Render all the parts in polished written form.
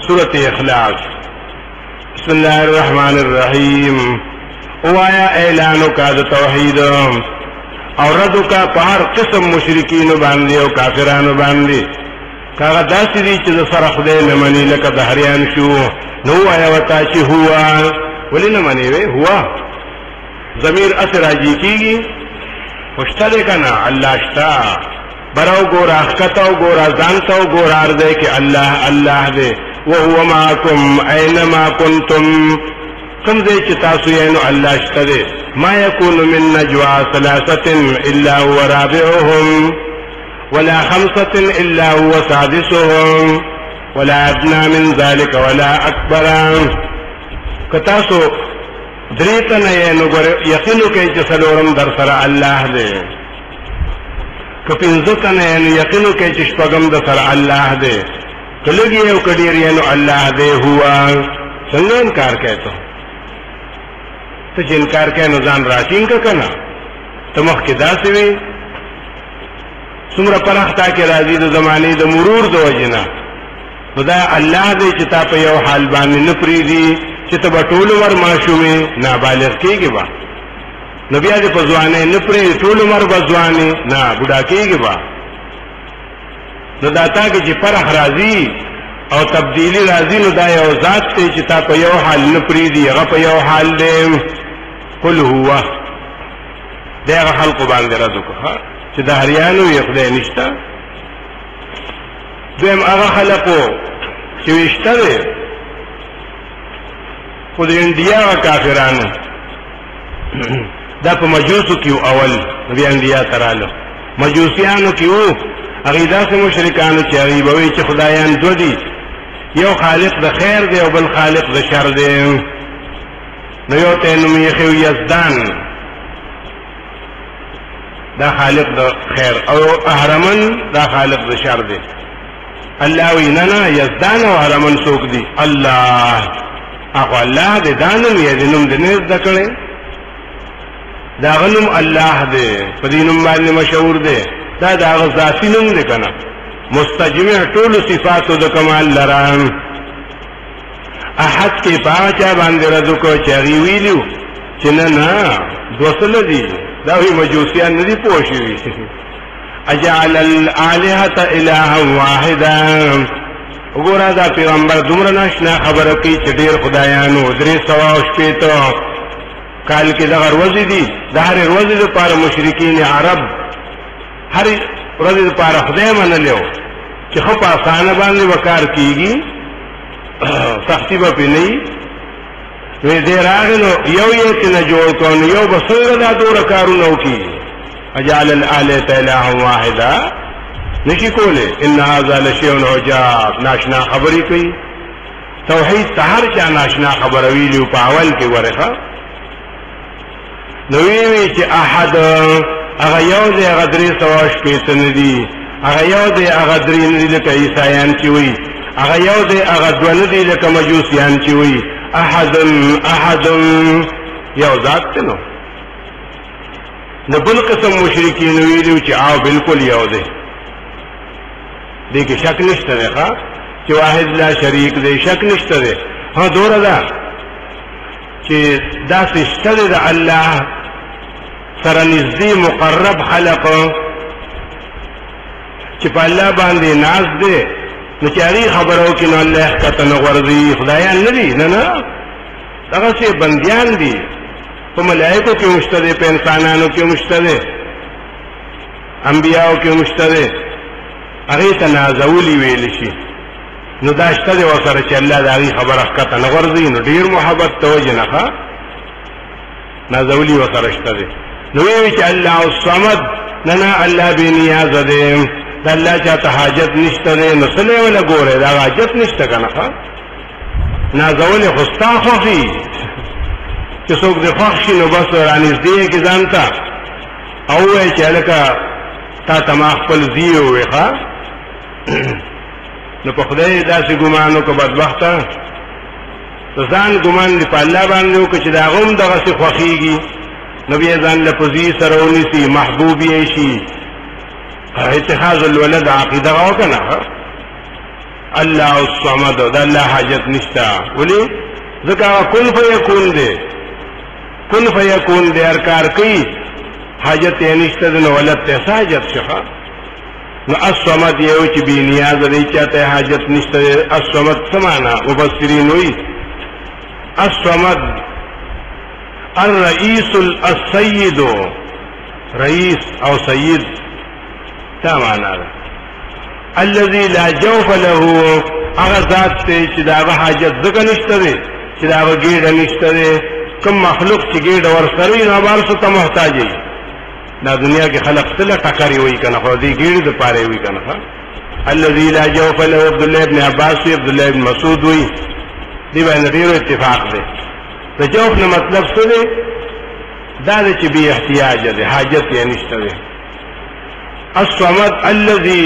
سورة اخلاص بسم اللہ الرحمن الرحیم اوایا اعلانو کا دا توحید اور ردو کا پہر قسم مشرکینو باندی و کافرانو باندی کاغا داسی دی چیز سرخ دے نمانی لکا دہریان شو نو آیا وطاشی ہوا ولی نمانی وے ہوا ضمیر اثر آجی کی گی خوشتا دے کنا اللہ شتا براو گورا اخکتاو گورا زانتاو گورا اردے کہ اللہ اللہ دے وهو معكم اينما كنتم کم دے چتاسو یعنی اللہ شتا دے ما يكون من نجوى ثلاثة الا هو رابعهم ولا خمسة الا هو سادسهم ولا ادنى من ذلك ولا اکبر کتاسو دریتن یعنی یقینو کہ چسلورم در سر اللہ دے کپنزتن یعنی یقینو کہ چشپگم در سر اللہ دے کلگی او کډیر یانو الله دې هوا څنګه انکار کہتا ته چې انکار کہے نو ځان راشین کا کنا ته مخ کې داسې وي څومره پرختا کې راځي د زمانه د مرور د وجنا خدا الله دې چې تا په یو حال باندې نه پریدي چې ته ټول عمر ماشومه نابالغ کېږي با نبی دې په ځوانه نه پری ټول عمر بځوانه نه بوډا کېږي با نو داتا کې چې فرح راځي او تبدیلی راځي نو دا یو ذات ته چې تا په یو حال نه پریدي هغه په یو حال دی قل هو دغه خلق باندې راځو که چې د هریانو یې خدای نشته دویم هغه خلقو چې وشته دی خو د انډیا کافرانو دا په مجوسو کې اول بیا انډیا ترالو مجوسیانو کې وو عقیده سے مشرکانو چې غیبوي چې خدایان دو دي یو خالق د خیر دی او بل خالق د شر دی نو یو ته نوم یې خو یزدان دا خالق د خیر او اهرمن دا خالق د شر دی الله ویننا یزدان او اهرمن څوک دی الله هغه الله دې دانم یې دنم د نه ذکرې دا غنم الله دې په دینم باندې مشهور دی دا دا ذاتی نوم دی کنه مستجمع ټول صفاتو د کمال لران احد کې پاچا باندې رضو کو چری ویلو چې نه دوسل دي دا وی مجوسیان ندي پوښي اجعل الالهه اله واحدا وګوره دا پیغمبر دومره ناشنا خبره کوي چې ډیر خدایانو درې سوا شپېته کال کې دغه ورځې دي د هر ورځې لپاره مشرکین عرب هر ورځ لپاره خدای منلو چې خو په اسانه باندې وکړ کیږي سختي به نه وي دې راغلو یو یو چې نه جوړ کون یو بسنګ دا دور کارونه وکي اجعل الالهه اله واحده نشي کوله ان هذا لشيء عجاب ناشنا خبري کوي توحید سحر چا ناشنا خبر ویلو په اول کې ورخه نو وی چې احد اغه یو دې هغه درې سوا شپېته ندي هغه یو دې هغه درې ندي لکه عیسایان چې وي هغه یو دې هغه دوه ندي لکه مجوسیان چې وي احد یو ذات نو بل قسم مشرکین ویلو چې او بالکل یو دی دې کې شک نشته ده چې واحد لا شریک دی شک نشته ده ها دوره ده چې دا څه ده الله سره نږدې مقرب خلق چې په الله باندې ناز دی نو چې هغه خبرو کې نو الله کته نو ورځي خدایان نه دي نه هغه چې بنديان دي په ملائکو کې مشته په انسانانو کې مشته انبیاءو کې مشته هغه تنازعولي ویل شي نو دا شته وسره چې الله دا هغه خبره کته نو ورځي نو ډیر محبت توجه نه ښه نازعولي وسره شته نو وی چې الله الصمد نه الله به نیاز ده د الله چاته حاجت نشته ده نو سره ولا ګوره دا حاجت نشته کنه نازول خوستا خوفي چې څوک د خوښ شي نو بس رانږدې کې ځانته او وی چې لکه تا تما خپل زیو وي ښا نو په خدای داسې ګمانو کو بدبخته ځان ګمان دی په الله باندې او چې دا غوم دغه څه خوخيږي نبی ځان له پوزي سره ونیسي محبوب یې شي اتخاذ الولد عقیده او کنه الله الصمد دا الله حاجت نشتا ولی ذکا کن فیکون دے کن فیکون دے ارکار کی حاجت نشتا دن ولد تیسا حاجت شخا نو الصمد یو چی بی نیاز دی چاہتا حاجت نشتا دے الصمد سمانا مبصرین ہوئی الصمد الرئیس السید رئیس او سید تا مانا دا الذي لا جوف له اغذات تے چی داغ حاجت ذکا نشتا دے چی داغ گیڑا نشتا دے کم مخلوق چی گیڑا ورسروی نوابار ستا محتاجی نا دنیا کی خلق سلا ٹکری ہوئی کنا خو دی گیڑ دا پارے ہوئی کنا الذي لا جوف له عبداللہ ابن عباس ہوئی عبداللہ ابن مسعود ہوئی دی بین دیرو اتفاق دے دا جوف نا مطلب سو دے دا دے چی بی احتیاج دے حاجت یا نشتا دے الصمد الذي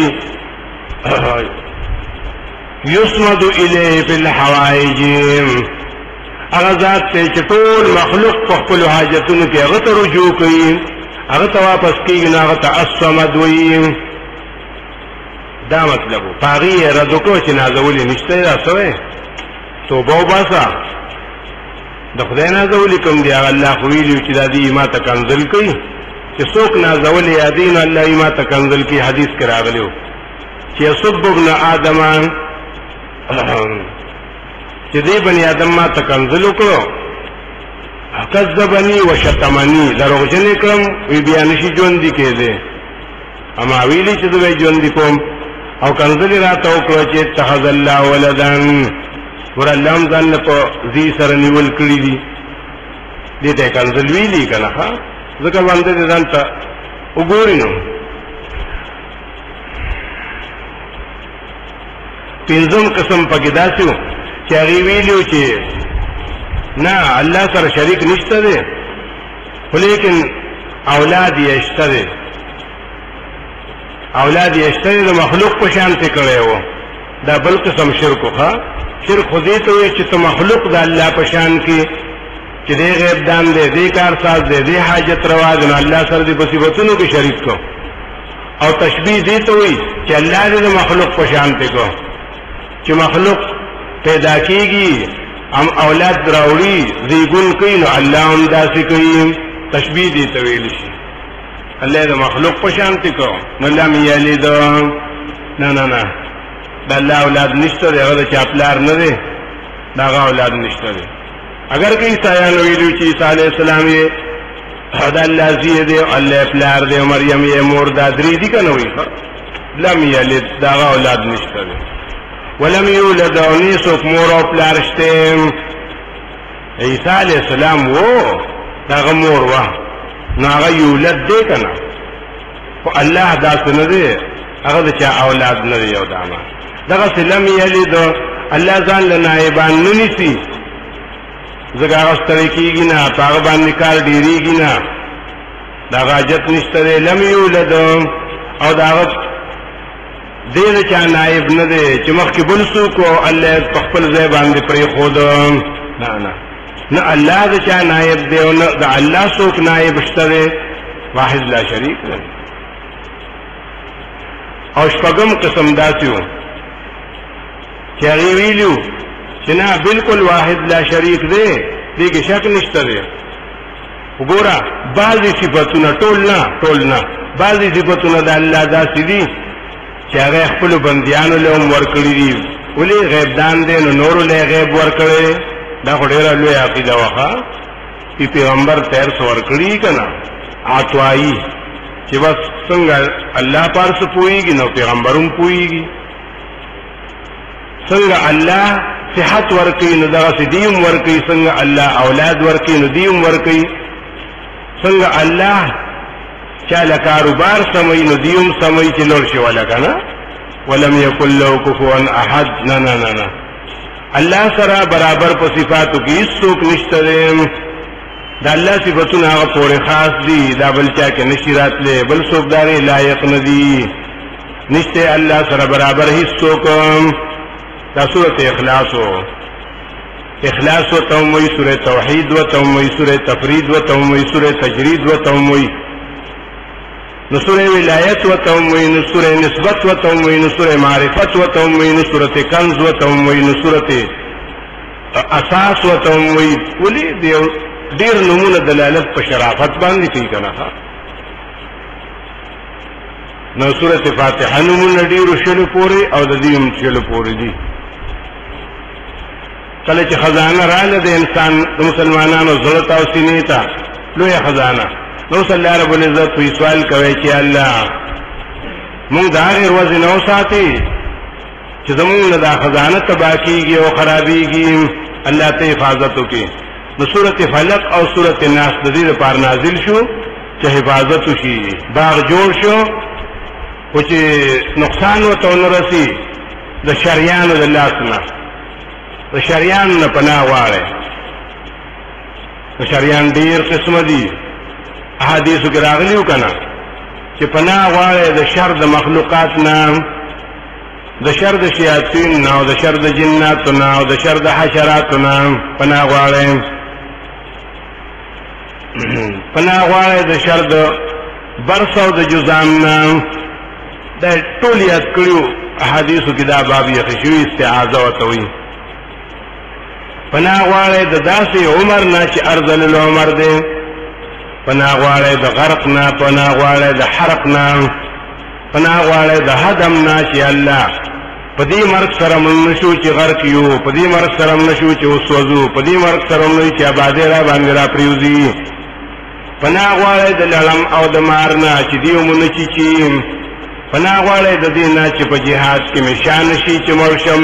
يسمد إليه في الحوائج اغذات تے چطول مخلوق پخپل حاجتون کے اغت رجوع کی اغت واپس کی گنا اغت الصمد وی دا مطلبو پاغی ردکو چی نازولی نشتے دا سوئے تو باو باسا دا خدای نازولی کم دی اغا اللہ خویلیو چی دا دی ما تکنزل کی چی سوک نازولی آدین اللہ ما تکنزل کی حدیث کرا غلیو چی صب ابن آدمان چی دی بنی آدم ما تکنزلو کرو کذبنی و شتمنی دروغ جن کرم وی بیانشی جون دی که دے اما ویلی چی دو بی جون دی کم او کنزلی راتاو کرو چی اتخذ اللہ ولدن ور اللہ هم ځان له په ذی سره نیول کړی دي دې ته کنزل ویلي کنه ها ځکه باندې ځان ته وګورئ نو پنځم قسم پکې داسې چې هغه ویلو چې نه الله سره شریک نشته دی ولیکن اولاد یې شته دی اولاد یې شته دی د مخلوق په شان ته کړی و دا بل قسم شرک ښه شرک خو دې ته وایي چې ته مخلوق د الله په شان کې چې دې غیب دان دی دې کار ساز دی دې حاجت روا دی نو الله سره دې په صفتونو کې شریک کو او تشبیه دې ته وایي چې الله دې مخلوق په شان ته کو چې مخلوق پیدا کیږي ام اولاد راوړي زیګون کوي نو الله هم داسې کوي تشبیه دې ته ویل شي الله دې مخلوق په شان ته کو نو لم یلد نه نه نه دا الله اولاد نشته دی هغه چاپلار نه دی دا اولاد نشته دی اگر که عیسایان ویلو چې عیسی علیه السلام یې دا الله زیه دی الله پلار دی مریم یې مور دا درې دي کنه وي لم یلد دا اولاد نشته دی ولم یولد او نیسوک مور او پلار شته عیسی علیه السلام وو دا مور وا نو هغه یولد دی کنه خو الله داسې نه دی هغه چا اولاد نه دی یو داما دغه سلم یلید الله ځان له نائبان نه نیسی زګا واستری کیږي نه هغه باندې کار ډیریږي نه دا حاجت نشته لم یولد او دا دې چا نائب نه دی چې مخکې بل څوک الله په خپل ځای باندې پرې خود نه نه نه الله دې چا نائب دی او نه د الله څوک نائب شته واحد لا شریک دی او شپږم قسم داسیو چې هغه ویلو چې نه بالکل واحد لا شریک دی دې کې شک نشته دی وګوره بعضی صفاتونه ټول نه بعضی صفاتونه د الله داسې دي چې هغه خپل بنديانو له ورکړي دي ولې غیب دان دي نو نور له غیب ورکړي دا ډېر لوی عقیده وخا چې پیغمبر 13 ورکړي کنا عطوایی چې بس څنګه الله پار څه پويږي نو پیغمبروم پويږي څنګه الله صحت ورکړي نو دغه دیم ورکړي څنګه الله اولاد ورکړي نو دیم ورکړي څنګه الله چاله کاروبار سموي نو دیم سموي چې لور شي ولا کنه ولم يكن له كفوا احد نه نه نه الله سره برابر په صفاتو کې هیڅوک نشته دی دا الله صفاتونه هغه پورې خاص دي دا بل چا کې نشي راتله بل څوک داري لایق نه دي نشته الله سره برابر هیڅوک دا سورۃ اخلاص و توموی سورۃ توحید و توموی سورۃ تفرید و توموی سورۃ تجرید و توموی نو سورہ ولایت وتم وی، نو سورہ نسبت وتم وی، نو سورہ معرفت وتم وی، نو سورۃ کنز وتم وی، نو سورۃ اساس وتم وی. ولی ډیر نمونه دلالت په شرافت باندې کوي کنه. نو سورۃ فاتحه نمونه ډیر شلو پوری او د دې هم شلو پوری دي. کله چې خزانه رااله د انسان د مسلمانانو زړه او سینې ته لوی خزانه، نو صلی الله رب العزت په سوال کوي چې الله موږ دا غیر وزن او ساتي چې زموږ دا خزانه تباہ کیږي او خرابيږي، الله ته حفاظت وکړي. نو سورۃ فلق او سورۃ الناس د دې لپاره نازل شو چې حفاظت وشي. باغ جوړ شو او چې نقصان وته ورسي د شریانو د لاس نه، د شریان نه پناه غواړي. د شریان ډیر قسم دي، احادیثو کې راغلیو کنه چې پناه غواړي د شر د مخلوقات نه، د شر د شیاطین نه، او د شر د جنات نه، او د شر د حشرات نه پناه غواړي. پناه غواړي د شر د برس او د جزام نه. دا ټول یاد کړو احادیثو کې دا باب یې خشوي استعاذہ وتوي. پناه غواړي د داسې عمر نه چې ارذل العمر دی، پناه غواړي د غرق نه، پناه غواړي د حرق نه، پناه غواړي د هدم نه چې الله په دې مرګ سره موږ نشو چې غرق یو، په دې مرګ سره موږ نشو چې وسوځو، په دې مرګ سره موږ چې آبادی را باندې را پریوزي. پناه غواړي د لړم او د مار نه چې دیو مونږ چې پناه غواړي د دې نه چې په جهاد کې مشان شي چې مرشم.